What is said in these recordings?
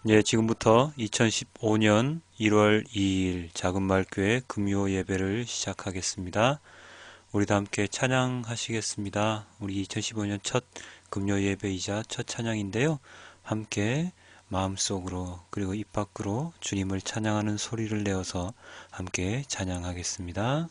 예, 지금부터 2015년 1월 2일 작은마을교회 금요 예배를 시작하겠습니다. 우리 다 함께 찬양하시겠습니다. 우리 2015년 첫 금요 예배이자 첫 찬양인데요. 함께 마음속으로 그리고 입 밖으로 주님을 찬양하는 소리를 내어서 함께 찬양하겠습니다.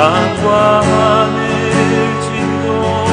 땅과 하늘 진동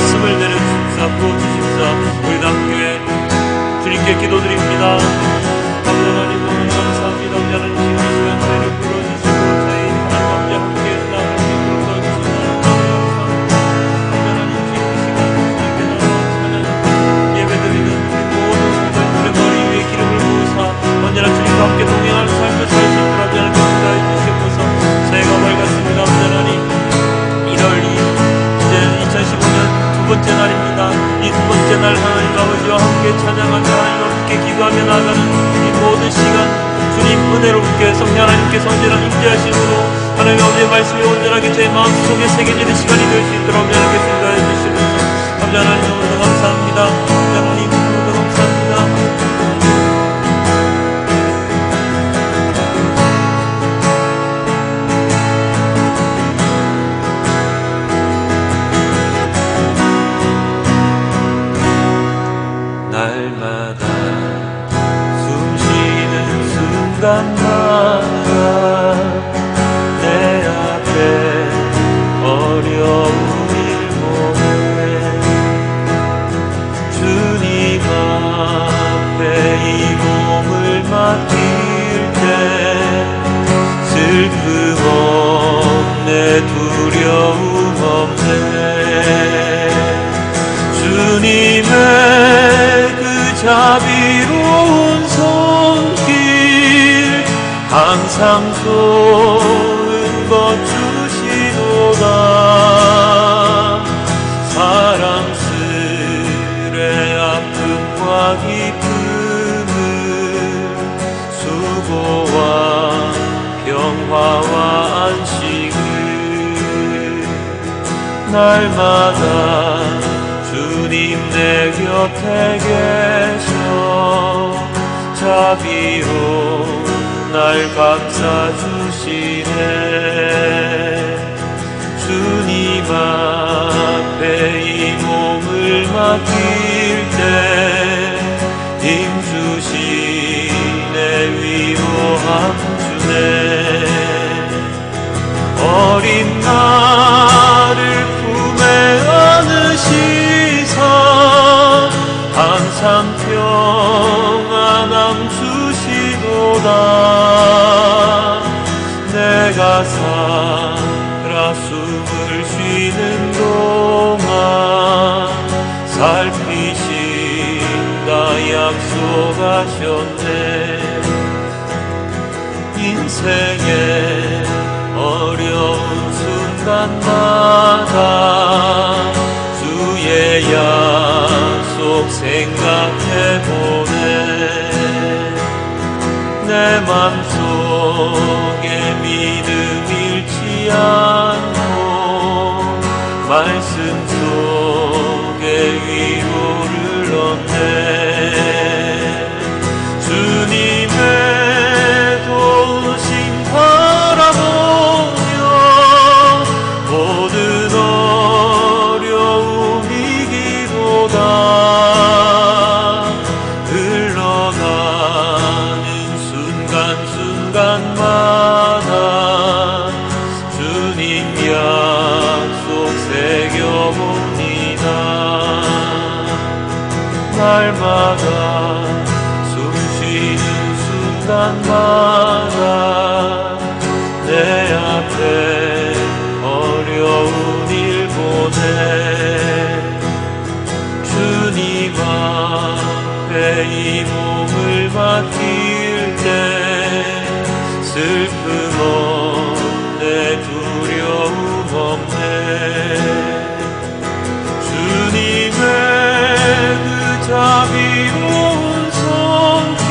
말씀을 내려주십사 부어주십사. 우리 남교회 주님께 기도드립니다. 아버지 하나님 너무 감사합니다. 아버지 하나님 지금 이 시간 저희를 불러주시고 저희 하나님 아버지 함께 나갈 수 있도록 도와주시고 감사합니다. 아버지 하나님 지금 이 시간 저희께 나와 찬양 예배드리는 우리 모든 성도들의 머리 위에 기름을 부으사 언제나 주님과 함께 동행하는 삶을 살 수 있도록 아버지 하나님 인도하여 주시옵소서. 새해가 밝았습니다. 아버지 하나님 1월 2일 이제 2015년 두 번째 날입니다. 이 두 번째 날 하나님 아버지와 함께 찬양하며 하나님과 함께 기도하며 나가는 이 모든 시간 주님 은혜롭게 성령 하나님께서 언제나 임재하심으로 하나님 아버지의 말씀이 온전하게 제 마음속에 새겨지는 시간이 될 수 있도록 하나님께서 인도하여 주시옵소서. 아버지 하나님 오늘도 감사합니다. 아버지 하나님 오늘도 감사합니다. 날마다 숨쉬는 순간마다 내 앞에 어려운 일모에 주님 앞에 이 몸을 맡길 때 슬픔 없네 두려움 없네 주님의 그 자비로운 손길 항상 좋은 것 주시도다 사랑스레 아픔과 기쁨을 수고와 평화와 안식을 날마다 주님 내 곁에 계셔 자비로 날 감싸주시네 주님 앞에 이 몸을 맡길 때 힘주시네 위로함 주네 어린 나를 품에 안으시사 항상 평안함 주시도다 내가 살아 숨을 쉬는 동안 살피신다 약속하셨네 인생의 어려운 순간마다 주의 약속 생각해보네 내 맘속에 믿음 잃지 않고 말씀 속에 위로를 얻네 주님의 도우심 바라보며 모든 어려움 이기도다 흘러가는 순간순간마다 주님 약속 새겨봅니다 날마다 숨쉬는 순간마다 내 앞에 어려운 일 보내 주님 앞에 이 몸을 맡길 때 슬픔 없네 두려움 없네 주님의 그 자비로운 손길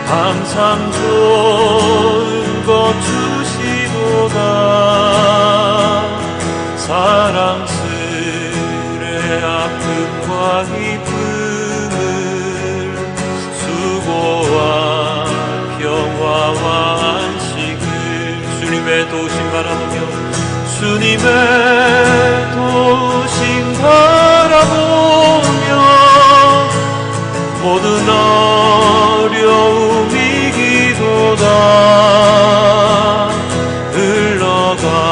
항상 좋은 것 주시도다 사랑스레 아픔과 기쁨을 수고와 평화와 안식을 주님의 도우심 바라보며 주님의 도우심 바라보며 모든 어려움 이기도다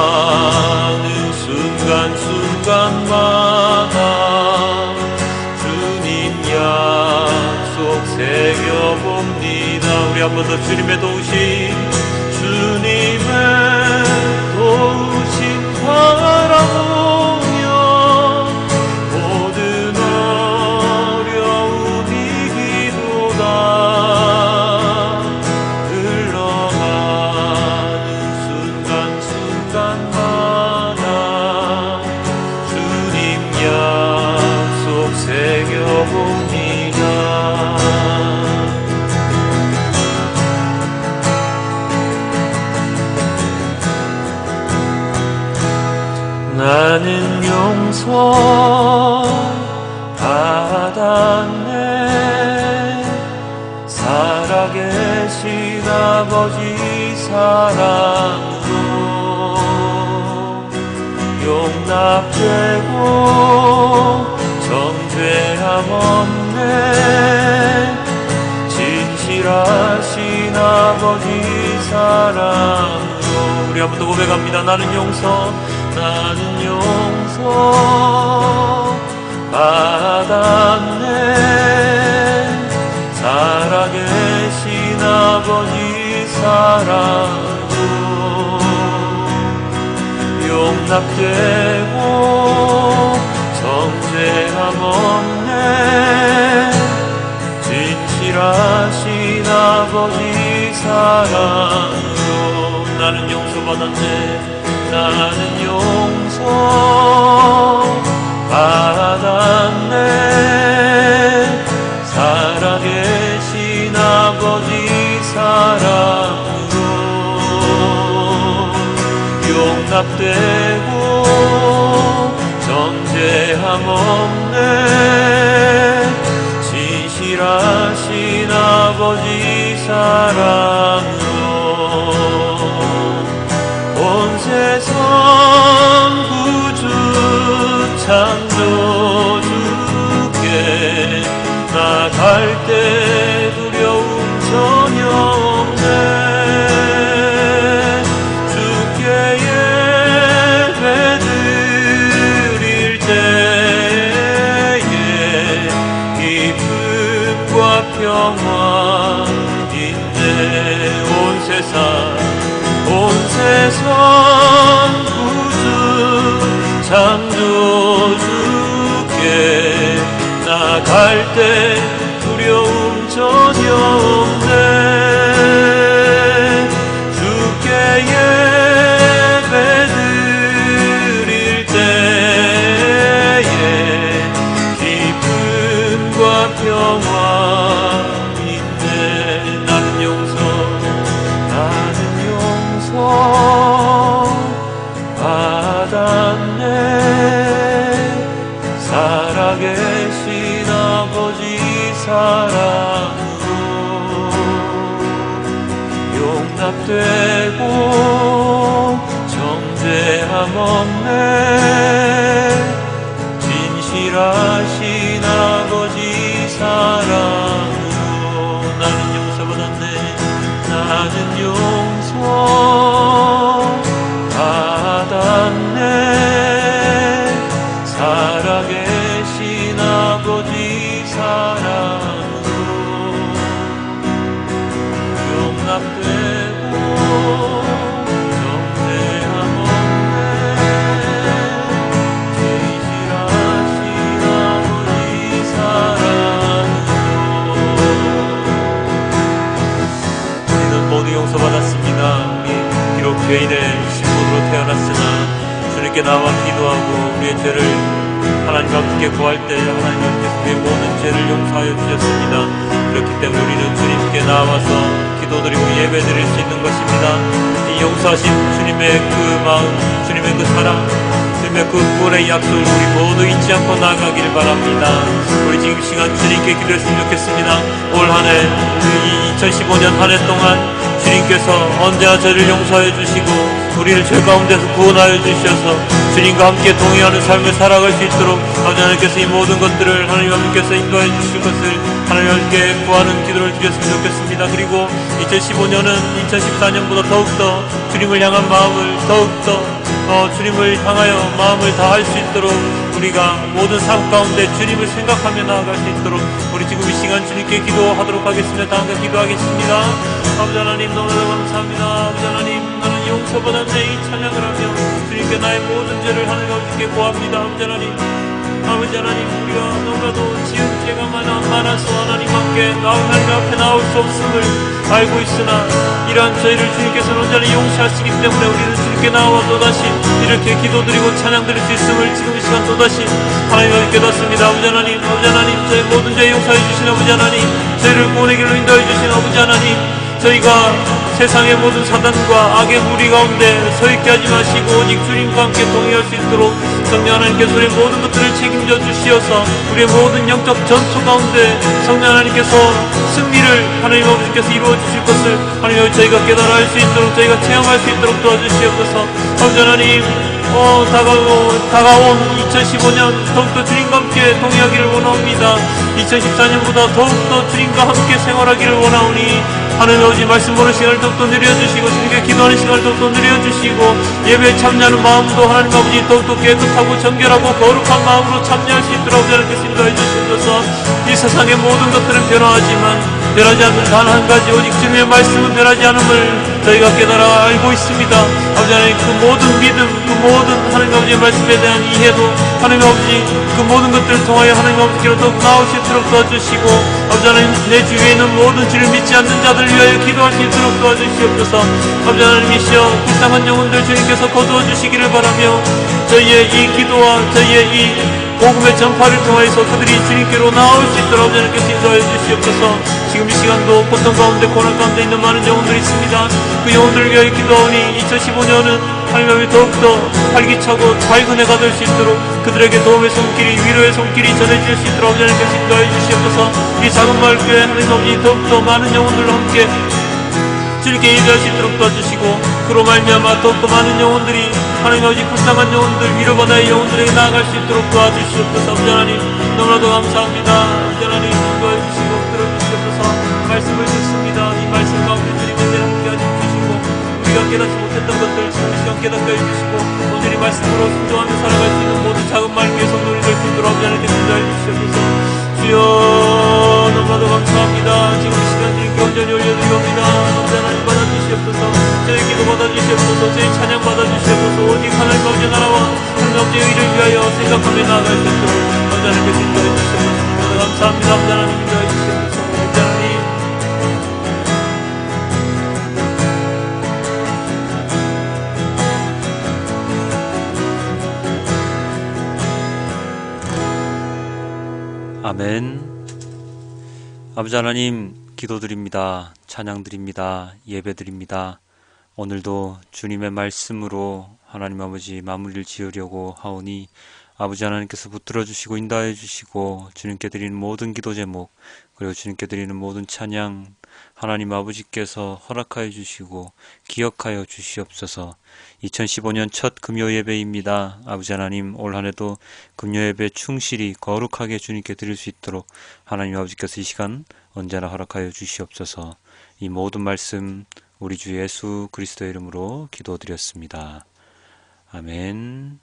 흘러가는 순간순간만 주님 약속 새겨봅니다. 우리 한 번 더 주님의 도우심, 주님의 도우심 바라보며 모든 어려움 이기도다. 흘러가는 순간순간마다 주님 약속 새겨봅니다. 나는 용서 받았네. 살아계신 아버지 사랑으로 용납되고 정죄함 없네. 진실하신 아버지 사랑으로 우리 한 번 더 고백합니다. 나는 용서 받았네. 살아계신 아버지 사랑으로 용납되고 정죄함 없네. 진실하신 아버지 사랑으로 나는 용서받았네. 나는 용서받았네. 살아계신 아버지 사랑으로 용납되고 정죄함 없네. 진실하신 아버지 사랑으로 온 세상 구주 창조주께 나갈 때 두려움 전혀 없네. 주께 예배 드릴 때에 기쁨과 평화 있네. 온 세상 구주 창조주께 나갈 때 두려움 전혀 없네. 주께 예배 드릴 때에 기쁨과 평화 있네. 나는 용서 받았네. 살아계신 아버지 사랑으로 용납되고 정죄함 없네. 진실하신 아버지 사랑으로 나는 용서받았네. 나는 용서받았네. 살아계신 아버지 사랑으로 용납되고 정죄함 없네. 진실하신 아버지 사랑으로 우리는 모두 용서받았습니다. 우리 비록 죄인의 신분으로 태어났으나 주님께 나와 기도하고 우리의 죄를 하나님 앞에 구할 때 하나님께서 우리의 모든 죄를 용서하여 주셨습니다. 그렇기 때문에 우리는 주님께 나와서 기도드리고 예배드릴 수 있는 것입니다. 이 용서하신 주님의 그 마음, 주님의 그 사랑, 주님의 그 구원의 약속을 우리 모두 잊지 않고 나가길 바랍니다. 우리 지금 시간 주님께 기도했으면 좋겠습니다. 올 한 해, 2015년 한 해 동안 주님께서 언제나 저를 용서해 주시고 우리를 죄 가운데서 구원하여 주셔서 주님과 함께 동행하는 삶을 살아갈 수 있도록 하나님께서 이 모든 것들을 하나님께서 인도해 주실 것을 하나님께 구하는 기도를 드렸으면 좋겠습니다. 그리고 2015년은 2014년보다 더욱더 주님을 향한 마음을 더욱더 주님을 향하여 마음을 다할 수 있도록 우리가 모든 삶 가운데 주님을 생각하며 나아갈 수 있도록 우리 지금 이 시간 주님께 기도하도록 하겠습니다. 다음과 기도하겠습니다. 아버지 하나님 너무나도 감사합니다. 아버지 하나님 나는 용서받았네 이 찬양을 하며 주님께 나의 모든 죄를 하나님 아버지께 고합니다. 아버지 하나님 우리가 너무나도 지은 죄가 많아서 하나님 앞에 나올 수 없음을 알고 있으나 이러한 저희를 주님께서는 온전히 용서하시기 때문에 우리는 주님께 나와 또다시 이렇게 기도드리고 찬양드릴 수 있음을 지금 이 시간 또다시 하나님을 깨닫습니다. 아버지 하나님 저희 모든 죄 용서해 주신 아버지 하나님, 저희를 구원의 길로 인도해 주신 아버지 하나님, 저희가 세상의 모든 사단과 악의 무리 가운데 서있게 하지 마시고 오직 주님과 함께 동행할 수 있도록 성령 하나님께서 우리의 모든 것들을 책임져 주시어서 우리의 모든 영적 전투 가운데 성령 하나님께서 승리를 하나님 아버지께서 이루어 주실 것을 하나님 아버지 저희가 깨달아 알 수 있도록 저희가 체험할 수 있도록 도와주시옵소서. 아버지 하나님 다가온 2015년 더욱더 주님과 함께 동행하기를 원합니다. 2014년보다 더욱더 주님과 함께 생활하기를 원하오니 하나님 아버지 말씀 보는 시간을 더욱더 늘려주시고 주님께 기도하는 시간을 더욱더 늘려주시고 예배에 참여하는 마음도 하나님 아버지 더욱더 깨끗하고 정결하고 거룩한 마음으로 참여할 수 있도록 하나님께서 인도해 주시옵소서. 이 세상의 모든 것들은 변화하지만 변하지 않는 단 한 가지 오직 주님의 말씀은 변하지 않음을 저희가 깨달아 알고 있습니다. 아버지 하나님 그 모든 믿음 그 모든 하나님 아버지의 말씀에 대한 이해도 하나님 아버지 그 모든 것들을 통하여 하나님 아버지께로 더욱 나올 수 있도록 도와주시고 아버지 하나님 내 주위에 있는 모든 주를 믿지 않는 자들을 위하여 기도할 수 있도록 도와주시옵소서. 아버지 하나님이시여 불쌍한 영혼들 주님께서 거두어 주시기를 바라며 저희의 이 기도와 저희의 이 복음의 전파를 통해서 그들이 주님께로 나올 수 있도록 하나님께서 인도하여 주시옵소서. 지금 이 시간도 고통 가운데 고난 가운데 있는 많은 영혼들이 있습니다. 그 영혼들을 위하여 기도하오니 2015년은 하나님의 더욱더 활기차고 밝은 해가 될 수 있도록 그들에게 도움의 손길이 위로의 손길이 전해질 수 있도록 하나님께서 인도하여 주시옵소서. 이 작은 마을 교회 하나님 아버지 더욱더 많은 영혼들과 함께 주님께 예배할 수 있도록 도와주시고 그로 말미암아 더욱더 많은 영혼들이 하나님 아버지 불쌍한 영혼들 위로받아의 영혼들에게 나아갈 수 있도록 도와주시옵소서. 아버지 하나님 너무나도 감사합니다. 아버지 하나님 인도해 주시고 들어주시옵소서. 말씀을 듣습니다. 이 말씀 가운데 주님의 은혜를 함께 해주시고 우리가 깨닫지 못했던 것들 지금 이 시간 깨닫게 해주시고 오늘 이 말씀으로 순종하며 살아갈 수 있는 모든 작은 말씀의 성도들이 될 수 있도록 아버지 하나님께 인도해 주시옵소서. 주여 너무나도 감사합니다. 지금 이 시간 주님께 온전히 올려드리옵니다. 아버지 하나님 받아주시옵소서. 저희 기도 받아주시옵소서. 저희 찬양 받아주시옵소서. 오직 하나님 아버지 나라와 하나님 아버지의 의를 위하여 생각하며 나아갈 수 있도록 아버지 하나님께 인도해 주시옵소서. 감사합니다. 아버지 하나님 인도해 주시옵소서. 아버지 하나님 아멘. 아버지 하나님 기도드립니다. 찬양드립니다. 예배드립니다. 오늘도 주님의 말씀으로 하나님 아버지 마무리를 지으려고 하오니 아버지 하나님께서 붙들어 주시고 인도하여 주시고 주님께 드리는 모든 기도 제목 그리고 주님께 드리는 모든 찬양 하나님 아버지께서 허락하여 주시고 기억하여 주시옵소서. 2015년 첫 금요 예배입니다. 아버지 하나님 올 한해도 금요 예배 충실히 거룩하게 주님께 드릴 수 있도록 하나님 아버지께서 이 시간 언제나 허락하여 주시옵소서. 이 모든 말씀 우리 주 예수 그리스도의 이름으로 기도드렸습니다. 아멘.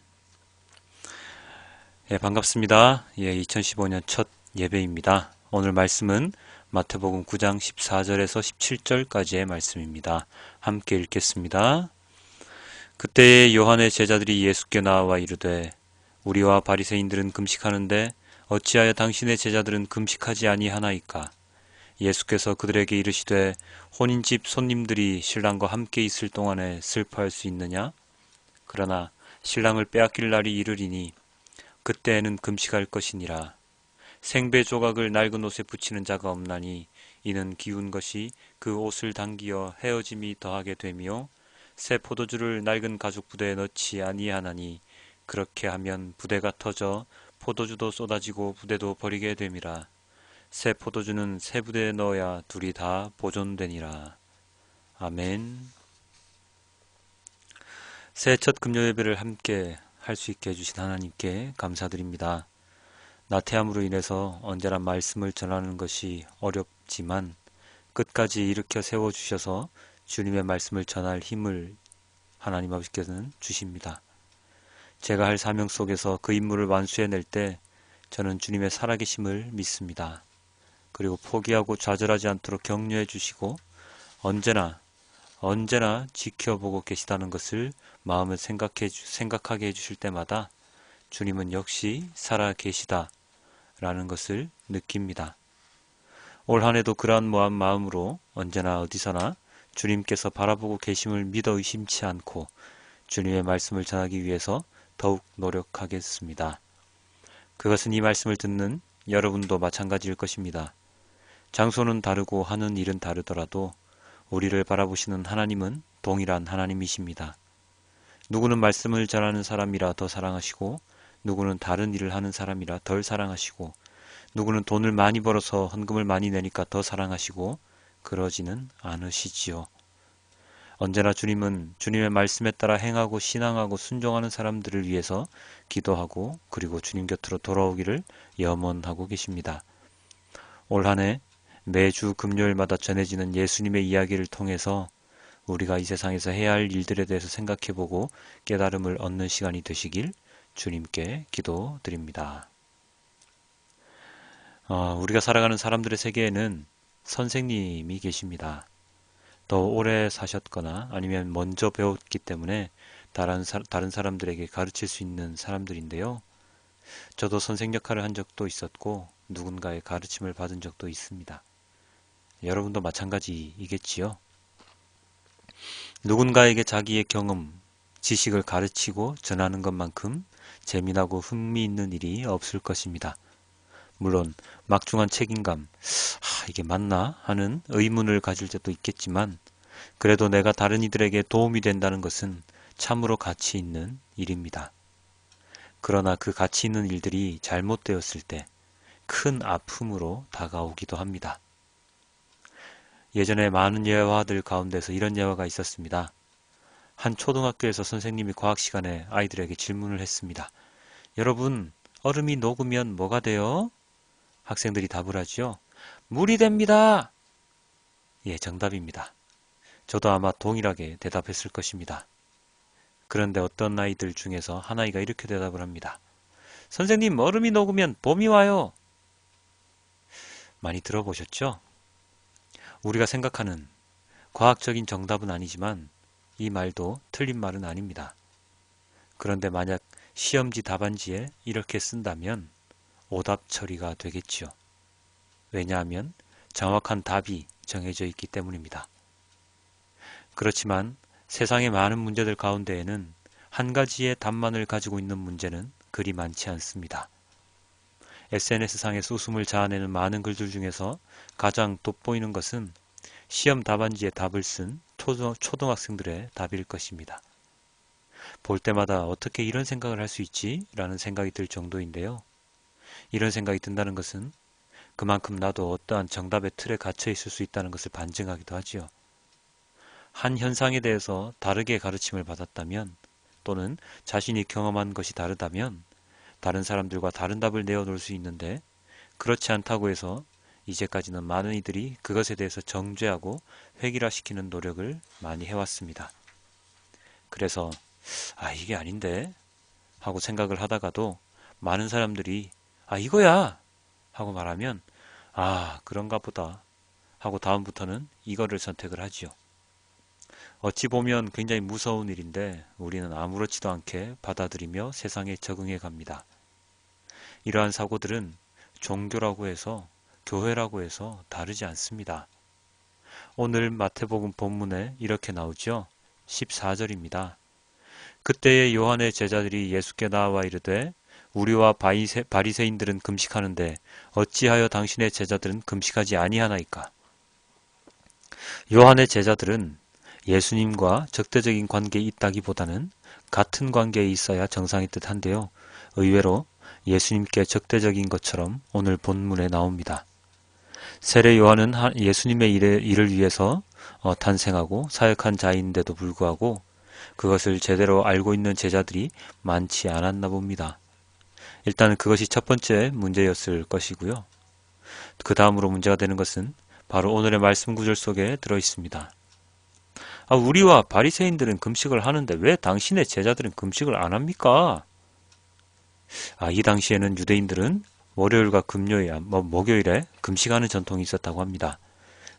예, 반갑습니다. 2015년 첫 예배입니다. 오늘 말씀은 마태복음 9장 14절에서 17절까지의 말씀입니다. 함께 읽겠습니다. 그때에 요한의 제자들이 예수께 나와 이르되 우리와 바리새인들은 금식하는데 어찌하여 당신의 제자들은 금식하지 아니하나이까? 예수께서 그들에게 이르시되 혼인집 손님들이 신랑과 함께 있을 동안에 슬퍼할 수 있느냐? 그러나 신랑을 빼앗길 날이 이르리니 그때에는 금식할 것이니라. 생배 조각을 낡은 옷에 붙이는 자가 없나니 이는 기운 것이 그 옷을 당기어 헤어짐이 더하게 되며 새 포도주를 낡은 가죽 부대에 넣지 아니하나니 그렇게 하면 부대가 터져 포도주도 쏟아지고 부대도 버리게 됨이라. 새 포도주는 새 부대에 넣어야 둘이 다 보존되니라. 아멘. 새해 첫 금요 예배를 함께 할 수 있게 해주신 하나님께 감사드립니다. 나태함으로 인해서 언제나 말씀을 전하는 것이 어렵지만 끝까지 일으켜 세워주셔서 주님의 말씀을 전할 힘을 하나님 아버지께서는 주십니다. 제가 할 사명 속에서 그 임무를 완수해낼 때 저는 주님의 살아계심을 믿습니다. 그리고 포기하고 좌절하지 않도록 격려해 주시고 언제나 지켜보고 계시다는 것을 마음을 생각하게 해주실 때마다 주님은 역시 살아계시다 라는 것을 느낍니다. 올 한해도 그러한 마음으로 언제나 어디서나 주님께서 바라보고 계심을 믿어 의심치 않고 주님의 말씀을 전하기 위해서 더욱 노력하겠습니다. 그것은 이 말씀을 듣는 여러분도 마찬가지일 것입니다. 장소는 다르고 하는 일은 다르더라도 우리를 바라보시는 하나님은 동일한 하나님이십니다. 누구는 말씀을 전하는 사람이라 더 사랑하시고 누구는 다른 일을 하는 사람이라 덜 사랑하시고 누구는 돈을 많이 벌어서 헌금을 많이 내니까 더 사랑하시고 그러지는 않으시지요. 언제나 주님은 주님의 말씀에 따라 행하고 신앙하고 순종하는 사람들을 위해서 기도하고 그리고 주님 곁으로 돌아오기를 염원하고 계십니다. 올 한해 매주 금요일마다 전해지는 예수님의 이야기를 통해서 우리가 이 세상에서 해야 할 일들에 대해서 생각해보고 깨달음을 얻는 시간이 되시길 주님께 기도드립니다. 우리가 살아가는 사람들의 세계에는 선생님이 계십니다. 더 오래 사셨거나 아니면 먼저 배웠기 때문에 다른 사람들에게 가르칠 수 있는 사람들인데요. 저도 선생 역할을 한 적도 있었고 누군가의 가르침을 받은 적도 있습니다. 여러분도 마찬가지이겠지요. 누군가에게 자기의 경험, 지식을 가르치고 전하는 것만큼 재미나고 흥미있는 일이 없을 것입니다. 물론 막중한 책임감, 이게 맞나 하는 의문을 가질 때도 있겠지만 그래도 내가 다른 이들에게 도움이 된다는 것은 참으로 가치 있는 일입니다. 그러나 그 가치 있는 일들이 잘못되었을 때 큰 아픔으로 다가오기도 합니다. 예전에 많은 예화들 가운데서 이런 예화가 있었습니다. 한 초등학교에서 선생님이 과학 시간에 아이들에게 질문을 했습니다. 여러분, 얼음이 녹으면 뭐가 돼요? 학생들이 답을 하죠. 물이 됩니다. 예, 정답입니다. 저도 아마 동일하게 대답했을 것입니다. 그런데 어떤 아이들 중에서 한 아이가 이렇게 대답을 합니다. 선생님, 얼음이 녹으면 봄이 와요. 많이 들어보셨죠? 우리가 생각하는 과학적인 정답은 아니지만 이 말도 틀린 말은 아닙니다. 그런데 만약 시험지 답안지에 이렇게 쓴다면 오답 처리가 되겠지요. 왜냐하면 정확한 답이 정해져 있기 때문입니다. 그렇지만 세상의 많은 문제들 가운데에는 한 가지의 답만을 가지고 있는 문제는 그리 많지 않습니다. SNS상에서 웃음을 자아내는 많은 글들 중에서 가장 돋보이는 것은 시험 답안지에 답을 쓴 초등학생들의 답일 것입니다. 볼 때마다 어떻게 이런 생각을 할 수 있지? 라는 생각이 들 정도인데요. 이런 생각이 든다는 것은 그만큼 나도 어떠한 정답의 틀에 갇혀 있을 수 있다는 것을 반증하기도 하지요. 한 현상에 대해서 다르게 가르침을 받았다면 또는 자신이 경험한 것이 다르다면 다른 사람들과 다른 답을 내어놓을 수 있는데 그렇지 않다고 해서 이제까지는 많은 이들이 그것에 대해서 정죄하고 획일화시키는 노력을 많이 해왔습니다. 그래서 이게 아닌데 하고 생각을 하다가도 많은 사람들이 이거야 하고 말하면 그런가 보다 하고 다음부터는 이거를 선택을 하지요. 어찌 보면 굉장히 무서운 일인데 우리는 아무렇지도 않게 받아들이며 세상에 적응해 갑니다. 이러한 사고들은 종교라고 해서 교회라고 해서 다르지 않습니다. 오늘 마태복음 본문에 이렇게 나오죠. 14절입니다. 그때의 요한의 제자들이 예수께 나와 이르되 우리와 바리새인들은 금식하는데 어찌하여 당신의 제자들은 금식하지 아니하나이까? 요한의 제자들은 예수님과 적대적인 관계에 있다기보다는 같은 관계에 있어야 정상의 듯한데요. 의외로 예수님께 적대적인 것처럼 오늘 본문에 나옵니다. 세례 요한은 예수님의 일을 위해서 탄생하고 사역한 자인데도 불구하고 그것을 제대로 알고 있는 제자들이 많지 않았나 봅니다. 일단 그것이 첫 번째 문제였을 것이고요. 그 다음으로 문제가 되는 것은 바로 오늘의 말씀 구절 속에 들어 있습니다. 우리와 바리새인들은 금식을 하는데 왜 당신의 제자들은 금식을 안 합니까? 이 당시에는 유대인들은 월요일과 금요일, 목요일에 금식하는 전통이 있었다고 합니다.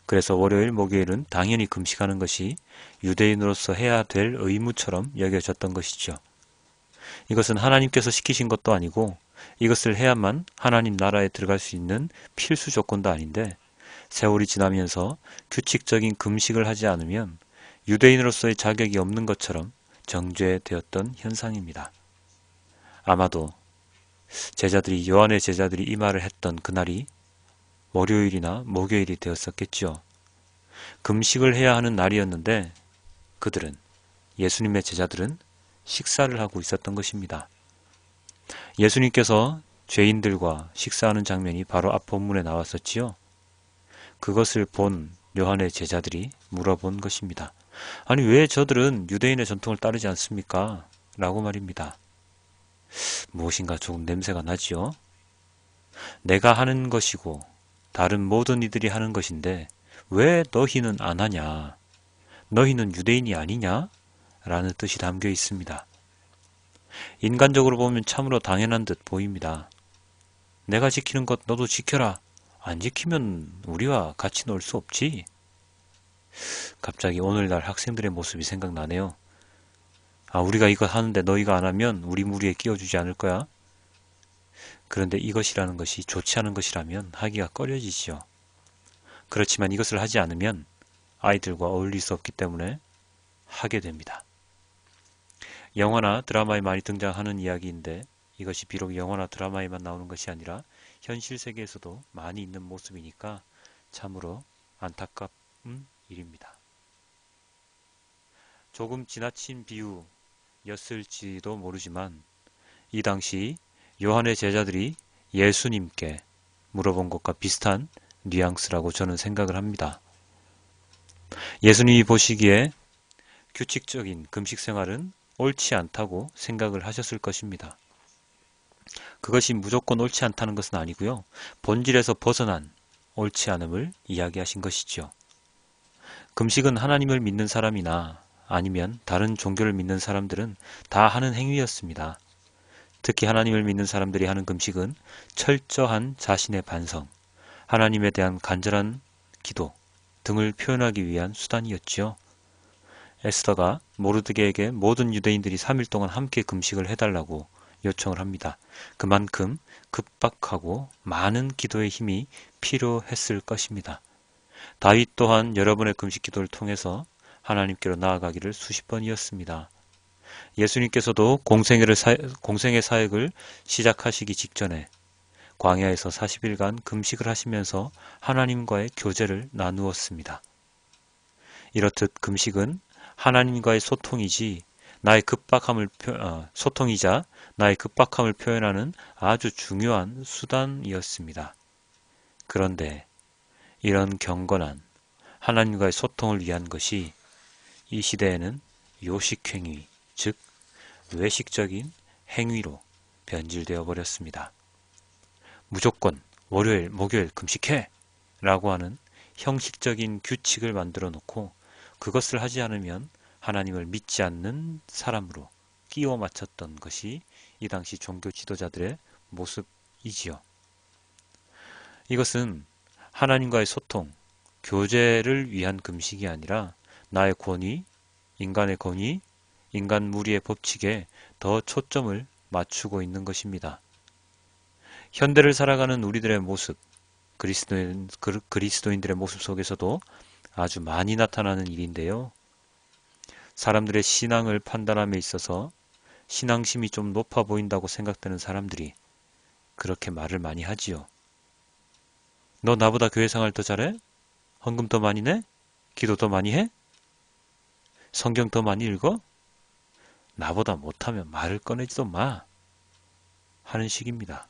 그래서 월요일, 목요일은 당연히 금식하는 것이 유대인으로서 해야 될 의무처럼 여겨졌던 것이죠. 이것은 하나님께서 시키신 것도 아니고 이것을 해야만 하나님 나라에 들어갈 수 있는 필수 조건도 아닌데 세월이 지나면서 규칙적인 금식을 하지 않으면 유대인으로서의 자격이 없는 것처럼 정죄되었던 현상입니다. 아마도 요한의 제자들이 이 말을 했던 그날이 월요일이나 목요일이 되었었겠죠. 금식을 해야 하는 날이었는데 예수님의 제자들은 식사를 하고 있었던 것입니다. 예수님께서 죄인들과 식사하는 장면이 바로 앞 본문에 나왔었지요. 그것을 본 요한의 제자들이 물어본 것입니다. 아니 왜 저들은 유대인의 전통을 따르지 않습니까? 라고 말입니다. 무엇인가 조금 냄새가 나지요. 내가 하는 것이고 다른 모든 이들이 하는 것인데 왜 너희는 안 하냐? 너희는 유대인이 아니냐? 라는 뜻이 담겨 있습니다. 인간적으로 보면 참으로 당연한 듯 보입니다. 내가 지키는 것 너도 지켜라. 안 지키면 우리와 같이 놀 수 없지. 갑자기 오늘날 학생들의 모습이 생각나네요. 우리가 이거 하는데 너희가 안 하면 우리 무리에 끼워주지 않을 거야. 그런데 이것이라는 것이 좋지 않은 것이라면 하기가 꺼려지지요. 그렇지만 이것을 하지 않으면 아이들과 어울릴 수 없기 때문에 하게 됩니다. 영화나 드라마에 많이 등장하는 이야기인데 이것이 비록 영화나 드라마에만 나오는 것이 아니라 현실 세계에서도 많이 있는 모습이니까 참으로 안타까운 일입니다. 조금 지나친 비유였을지도 모르지만 이 당시 요한의 제자들이 예수님께 물어본 것과 비슷한 뉘앙스라고 저는 생각을 합니다. 예수님이 보시기에 규칙적인 금식 생활은 옳지 않다고 생각을 하셨을 것입니다. 그것이 무조건 옳지 않다는 것은 아니고요. 본질에서 벗어난 옳지 않음을 이야기하신 것이죠. 금식은 하나님을 믿는 사람이나 아니면 다른 종교를 믿는 사람들은 다 하는 행위였습니다. 특히 하나님을 믿는 사람들이 하는 금식은 철저한 자신의 반성, 하나님에 대한 간절한 기도 등을 표현하기 위한 수단이었지요. 에스더가 모르드게에게 모든 유대인들이 3일 동안 함께 금식을 해달라고 요청을 합니다. 그만큼 급박하고 많은 기도의 힘이 필요했을 것입니다. 다윗 또한 여러분의 금식 기도를 통해서 하나님께로 나아가기를 수십 번이었습니다. 예수님께서도 공생의 사역을 시작하시기 직전에 광야에서 40일간 금식을 하시면서 하나님과의 교제를 나누었습니다. 이렇듯 금식은 하나님과의 소통이자 나의 급박함을 표현하는 아주 중요한 수단이었습니다. 그런데 이런 경건한 하나님과의 소통을 위한 것이 이 시대에는 요식행위, 즉 외식적인 행위로 변질되어 버렸습니다. 무조건 월요일, 목요일 금식해! 라고 하는 형식적인 규칙을 만들어 놓고 그것을 하지 않으면 하나님을 믿지 않는 사람으로 끼워 맞췄던 것이 이 당시 종교 지도자들의 모습이지요. 이것은 하나님과의 소통, 교제를 위한 금식이 아니라 나의 권위, 인간의 권위, 인간 무리의 법칙에 더 초점을 맞추고 있는 것입니다. 현대를 살아가는 우리들의 모습, 그리스도인들의 모습 속에서도 아주 많이 나타나는 일인데요. 사람들의 신앙을 판단함에 있어서 신앙심이 좀 높아 보인다고 생각되는 사람들이 그렇게 말을 많이 하지요. 너 나보다 교회 생활 더 잘해? 헌금 더 많이 내? 기도 더 많이 해? 성경 더 많이 읽어? 나보다 못하면 말을 꺼내지도 마. 하는 식입니다.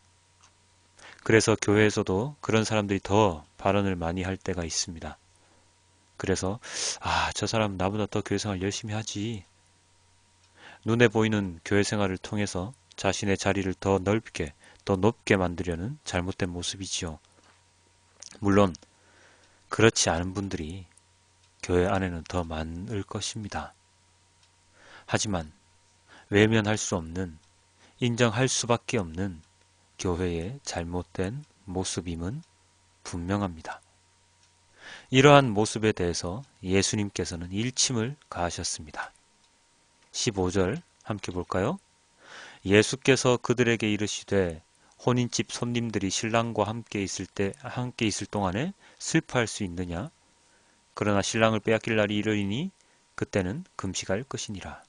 그래서 교회에서도 그런 사람들이 더 발언을 많이 할 때가 있습니다. 그래서 저 사람 나보다 더 교회 생활 열심히 하지. 눈에 보이는 교회 생활을 통해서 자신의 자리를 더 넓게, 더 높게 만들려는 잘못된 모습이지요. 물론 그렇지 않은 분들이 교회 안에는 더 많을 것입니다. 하지만 외면할 수 없는 인정할 수밖에 없는 교회의 잘못된 모습임은 분명합니다. 이러한 모습에 대해서 예수님께서는 일침을 가하셨습니다. 15절 함께 볼까요? 예수께서 그들에게 이르시되 혼인집 손님들이 신랑과 함께 있을 동안에 슬퍼할 수 있느냐? 그러나 신랑을 빼앗길 날이 이르리니 그때는 금식할 것이니라.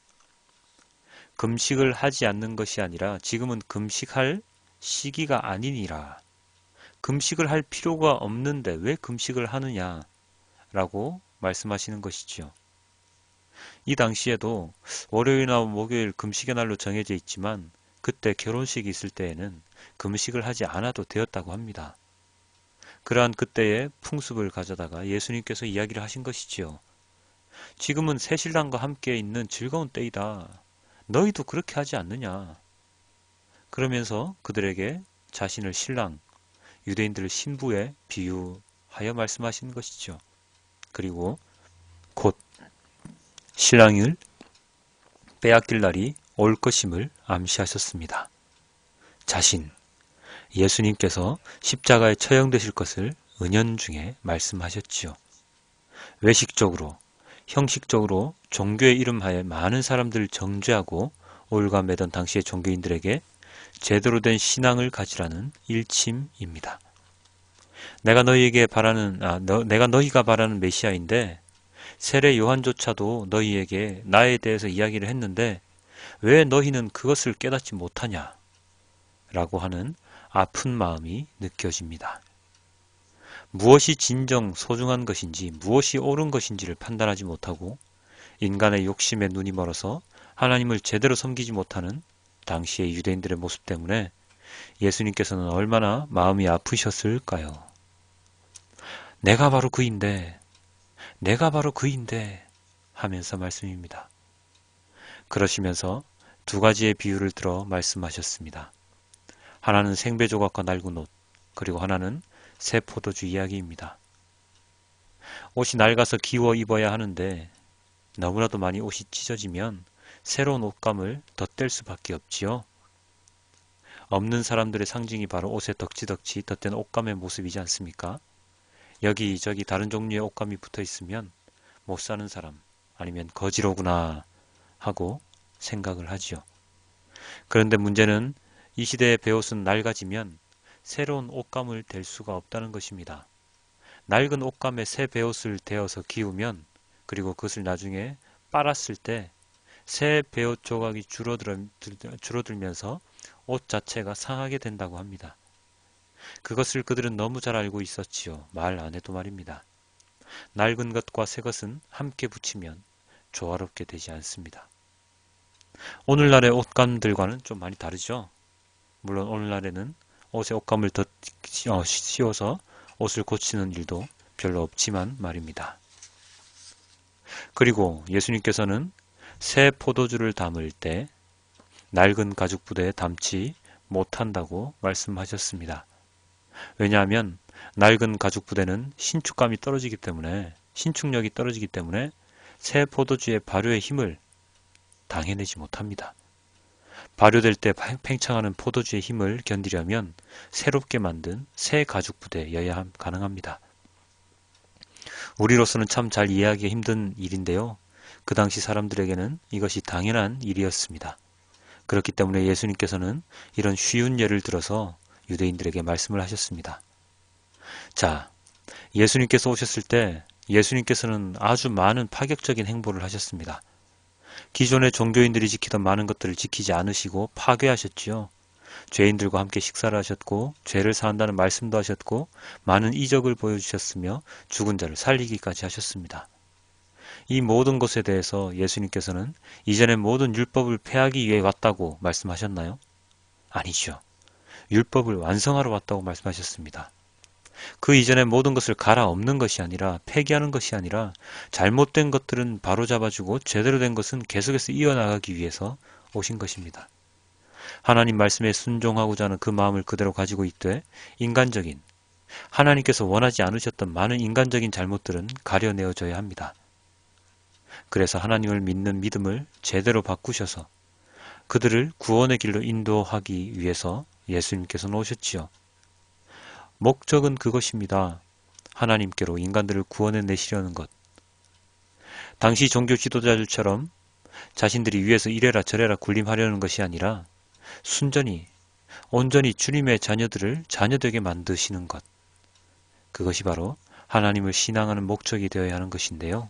금식을 하지 않는 것이 아니라 지금은 금식할 시기가 아니니라. 금식을 할 필요가 없는데 왜 금식을 하느냐? 라고 말씀하시는 것이지요. 이 당시에도 월요일이나 목요일 금식의 날로 정해져 있지만 그때 결혼식이 있을 때에는 금식을 하지 않아도 되었다고 합니다. 그러한 그때의 풍습을 가져다가 예수님께서 이야기를 하신 것이지요. 지금은 새신랑과 함께 있는 즐거운 때이다. 너희도 그렇게 하지 않느냐. 그러면서 그들에게 자신을 신랑, 유대인들을 신부에 비유하여 말씀하신 것이죠. 그리고 곧 신랑을 빼앗길 날이 올 것임을 암시하셨습니다. 자신, 예수님께서 십자가에 처형되실 것을 은연중에 말씀하셨지요. 외식적으로, 형식적으로 종교의 이름하에 많은 사람들을 정죄하고 올가매던 당시의 종교인들에게 제대로 된 신앙을 가지라는 일침입니다. 내가 너희가 바라는 메시아인데 세례 요한조차도 너희에게 나에 대해서 이야기를 했는데 왜 너희는 그것을 깨닫지 못하냐? 라고 하는 아픈 마음이 느껴집니다. 무엇이 진정 소중한 것인지 무엇이 옳은 것인지를 판단하지 못하고 인간의 욕심에 눈이 멀어서 하나님을 제대로 섬기지 못하는 당시의 유대인들의 모습 때문에 예수님께서는 얼마나 마음이 아프셨을까요? 내가 바로 그인데 하면서 말씀입니다. 그러시면서 두 가지의 비유를 들어 말씀하셨습니다. 하나는 생배조각과 낡은 옷, 그리고 하나는 새 포도주 이야기입니다. 옷이 낡아서 기워 입어야 하는데 너무나도 많이 옷이 찢어지면 새로운 옷감을 덧댈 수밖에 없지요. 없는 사람들의 상징이 바로 옷에 덕지덕지 덧댄 옷감의 모습이지 않습니까? 여기저기 다른 종류의 옷감이 붙어 있으면 못 사는 사람, 아니면 거지로구나 하고 생각을 하지요. 그런데 문제는 이 시대의 베옷은 낡아지면 새로운 옷감을 댈 수가 없다는 것입니다. 낡은 옷감에 새 베옷을 대어서 기우면 그리고 그것을 나중에 빨았을 때 새 베옷 조각이 줄어들면서 옷 자체가 상하게 된다고 합니다. 그것을 그들은 너무 잘 알고 있었지요. 말 안 해도 말입니다. 낡은 것과 새 것은 함께 붙이면 조화롭게 되지 않습니다. 오늘날의 옷감들과는 좀 많이 다르죠. 물론 오늘날에는 옷에 옷감을 더 씌워서 옷을 고치는 일도 별로 없지만 말입니다. 그리고 예수님께서는 새 포도주를 담을 때 낡은 가죽 부대에 담지 못한다고 말씀하셨습니다. 왜냐하면 낡은 가죽 부대는 신축력이 떨어지기 때문에 새 포도주의 발효의 힘을 당해내지 못합니다. 발효될 때 팽창하는 포도주의 힘을 견디려면 새롭게 만든 새 가죽 부대여야 가능합니다. 우리로서는 참 잘 이해하기 힘든 일인데요. 그 당시 사람들에게는 이것이 당연한 일이었습니다. 그렇기 때문에 예수님께서는 이런 쉬운 예를 들어서 유대인들에게 말씀을 하셨습니다. 자, 예수님께서 오셨을 때 예수님께서는 아주 많은 파격적인 행보를 하셨습니다. 기존의 종교인들이 지키던 많은 것들을 지키지 않으시고 파괴하셨지요. 죄인들과 함께 식사를 하셨고 죄를 사한다는 말씀도 하셨고 많은 이적을 보여주셨으며 죽은 자를 살리기까지 하셨습니다. 이 모든 것에 대해서 예수님께서는 이전의 모든 율법을 폐하기 위해 왔다고 말씀하셨나요? 아니죠. 율법을 완성하러 왔다고 말씀하셨습니다. 그 이전의 모든 것을 갈아엎는 것이 아니라 폐기하는 것이 아니라 잘못된 것들은 바로잡아주고 제대로 된 것은 계속해서 이어나가기 위해서 오신 것입니다. 하나님 말씀에 순종하고자 하는 그 마음을 그대로 가지고 있되 인간적인, 하나님께서 원하지 않으셨던 많은 인간적인 잘못들은 가려내어져야 합니다. 그래서 하나님을 믿는 믿음을 제대로 바꾸셔서 그들을 구원의 길로 인도하기 위해서 예수님께서는 오셨지요. 목적은 그것입니다. 하나님께로 인간들을 구원해 내시려는 것. 당시 종교 지도자들처럼 자신들이 위에서 이래라 저래라 군림하려는 것이 아니라 순전히 온전히 주님의 자녀들을 자녀되게 만드시는 것. 그것이 바로 하나님을 신앙하는 목적이 되어야 하는 것인데요.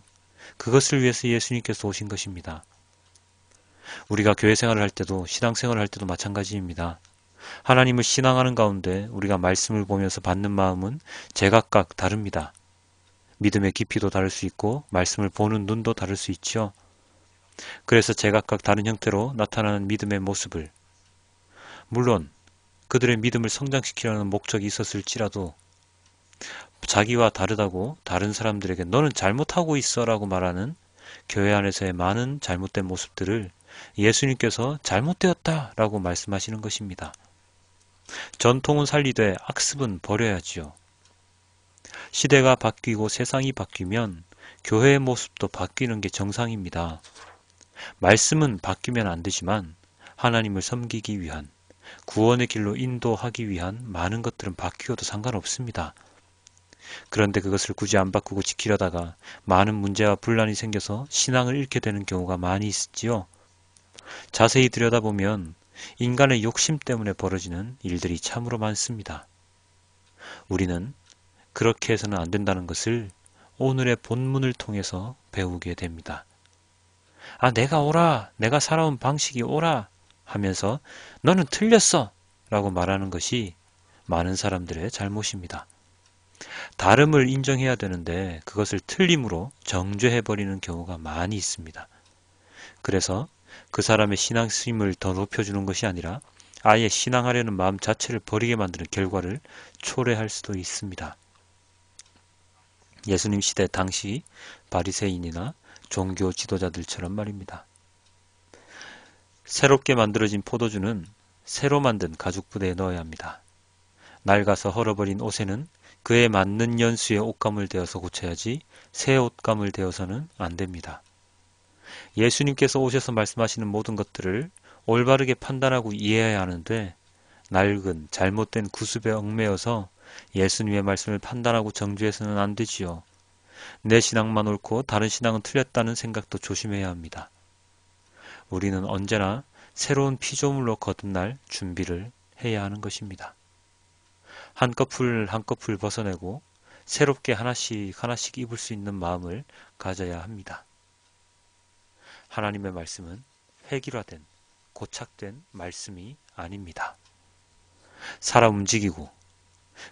그것을 위해서 예수님께서 오신 것입니다. 우리가 교회 생활을 할 때도 신앙생활을 할 때도 마찬가지입니다. 하나님을 신앙하는 가운데 우리가 말씀을 보면서 받는 마음은 제각각 다릅니다. 믿음의 깊이도 다를 수 있고 말씀을 보는 눈도 다를 수 있죠. 그래서 제각각 다른 형태로 나타나는 믿음의 모습을, 물론 그들의 믿음을 성장시키려는 목적이 있었을지라도 자기와 다르다고 다른 사람들에게 너는 잘못하고 있어 라고 말하는 교회 안에서의 많은 잘못된 모습들을 예수님께서 잘못되었다 라고 말씀하시는 것입니다. 전통은 살리되 악습은 버려야지요. 시대가 바뀌고 세상이 바뀌면 교회의 모습도 바뀌는 게 정상입니다. 말씀은 바뀌면 안 되지만 하나님을 섬기기 위한, 구원의 길로 인도하기 위한 많은 것들은 바뀌어도 상관없습니다. 그런데 그것을 굳이 안 바꾸고 지키려다가 많은 문제와 분란이 생겨서 신앙을 잃게 되는 경우가 많이 있지요. 자세히 들여다보면 인간의 욕심 때문에 벌어지는 일들이 참으로 많습니다. 우리는 그렇게 해서는 안 된다는 것을 오늘의 본문을 통해서 배우게 됩니다. 아, 내가 옳아, 내가 살아온 방식이 옳아 하면서 너는 틀렸어 라고 말하는 것이 많은 사람들의 잘못입니다. 다름을 인정해야 되는데 그것을 틀림으로 정죄해버리는 경우가 많이 있습니다. 그래서 그 사람의 신앙심을 더 높여주는 것이 아니라 아예 신앙하려는 마음 자체를 버리게 만드는 결과를 초래할 수도 있습니다. 예수님 시대 당시 바리새인이나 종교 지도자들처럼 말입니다. 새롭게 만들어진 포도주는 새로 만든 가죽 부대에 넣어야 합니다. 낡아서 헐어버린 옷에는 그에 맞는 연수의 옷감을 대어서 고쳐야지 새 옷감을 대어서는 안 됩니다. 예수님께서 오셔서 말씀하시는 모든 것들을 올바르게 판단하고 이해해야 하는데 낡은 잘못된 구습에 얽매여서 예수님의 말씀을 판단하고 정죄해서는 안 되지요. 내 신앙만 옳고 다른 신앙은 틀렸다는 생각도 조심해야 합니다. 우리는 언제나 새로운 피조물로 거듭날 준비를 해야 하는 것입니다. 한꺼풀 한꺼풀 벗어내고 새롭게 하나씩 하나씩 입을 수 있는 마음을 가져야 합니다. 하나님의 말씀은 획일화된, 고착된 말씀이 아닙니다. 살아 움직이고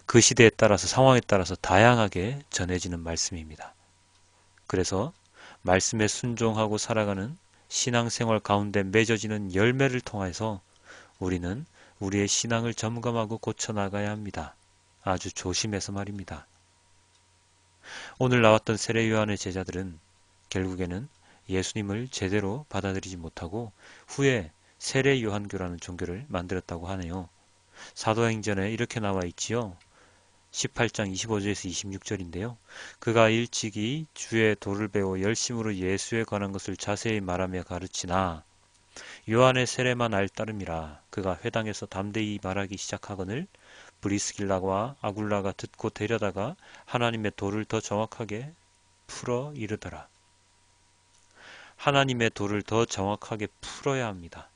그 시대에 따라서 상황에 따라서 다양하게 전해지는 말씀입니다. 그래서 말씀에 순종하고 살아가는 신앙생활 가운데 맺어지는 열매를 통해서 우리는 우리의 신앙을 점검하고 고쳐나가야 합니다. 아주 조심해서 말입니다. 오늘 나왔던 세례 요한의 제자들은 결국에는 예수님을 제대로 받아들이지 못하고 후에 세례 요한교라는 종교를 만들었다고 하네요. 사도행전에 이렇게 나와 있지요. 18장 25절에서 26절인데요. 그가 일찍이 주의 도를 배워 열심으로 예수에 관한 것을 자세히 말하며 가르치나 요한의 세례만 알 따름이라. 그가 회당에서 담대히 말하기 시작하거늘 브리스길라와 아굴라가 듣고 데려다가 하나님의 도를 더 정확하게 풀어 이르더라. 하나님의 도를 더 정확하게 풀어야 합니다.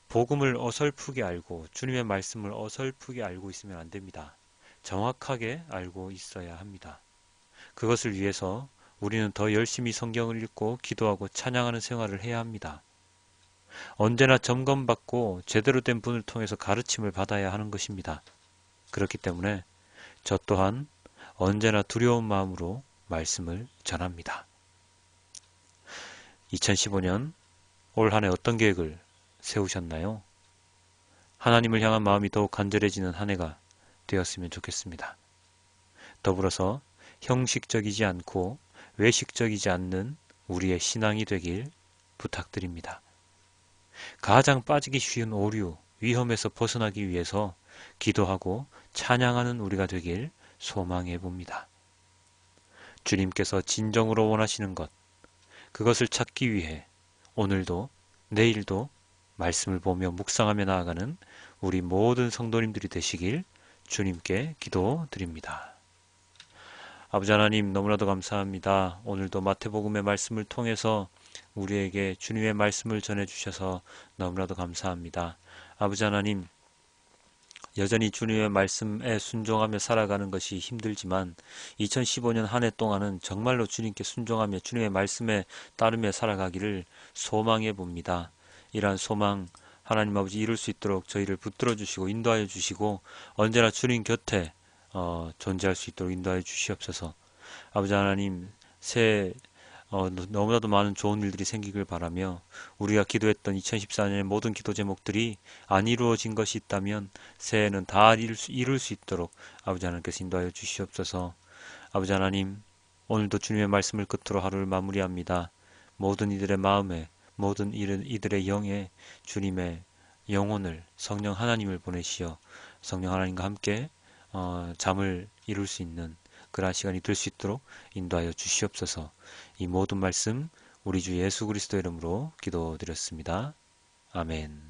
복음을 어설프게 알고 주님의 말씀을 어설프게 알고 있으면 안 됩니다. 정확하게 알고 있어야 합니다. 그것을 위해서 우리는 더 열심히 성경을 읽고 기도하고 찬양하는 생활을 해야 합니다. 언제나 점검받고 제대로 된 분을 통해서 가르침을 받아야 하는 것입니다. 그렇기 때문에 저 또한 언제나 두려운 마음으로 말씀을 전합니다. 2015년 올 한 해 어떤 계획을 세우셨나요? 하나님을 향한 마음이 더욱 간절해지는 한 해가 되었으면 좋겠습니다. 더불어서 형식적이지 않고 외식적이지 않는 우리의 신앙이 되길 부탁드립니다. 가장 빠지기 쉬운 오류, 위험에서 벗어나기 위해서 기도하고 찬양하는 우리가 되길 소망해 봅니다. 주님께서 진정으로 원하시는 것, 그것을 찾기 위해 오늘도 내일도 말씀을 보며 묵상하며 나아가는 우리 모든 성도님들이 되시길 주님께 기도드립니다. 아버지 하나님, 너무나도 감사합니다. 오늘도 마태복음의 말씀을 통해서 우리에게 주님의 말씀을 전해주셔서 너무나도 감사합니다. 아버지 하나님, 여전히 주님의 말씀에 순종하며 살아가는 것이 힘들지만 2015년 한 해 동안은 정말로 주님께 순종하며 주님의 말씀에 따르며 살아가기를 소망해 봅니다. 이러한 소망 하나님 아버지 이룰 수 있도록 저희를 붙들어 주시고 인도하여 주시고 언제나 주님 곁에 존재할 수 있도록 인도하여 주시옵소서. 아버지 하나님, 새해 너무나도 많은 좋은 일들이 생기길 바라며 우리가 기도했던 2014년의 모든 기도 제목들이 안 이루어진 것이 있다면 새해에는 다 이룰 수 있도록 아버지 하나님께서 인도하여 주시옵소서. 아버지 하나님, 오늘도 주님의 말씀을 끝으로 하루를 마무리합니다. 모든 이들의 마음에, 모든 이들의 영에 주님의 영혼을, 성령 하나님을 보내시어 성령 하나님과 함께 잠을 이룰 수 있는 그러한 시간이 될 수 있도록 인도하여 주시옵소서. 이 모든 말씀 우리 주 예수 그리스도 이름으로 기도드렸습니다. 아멘.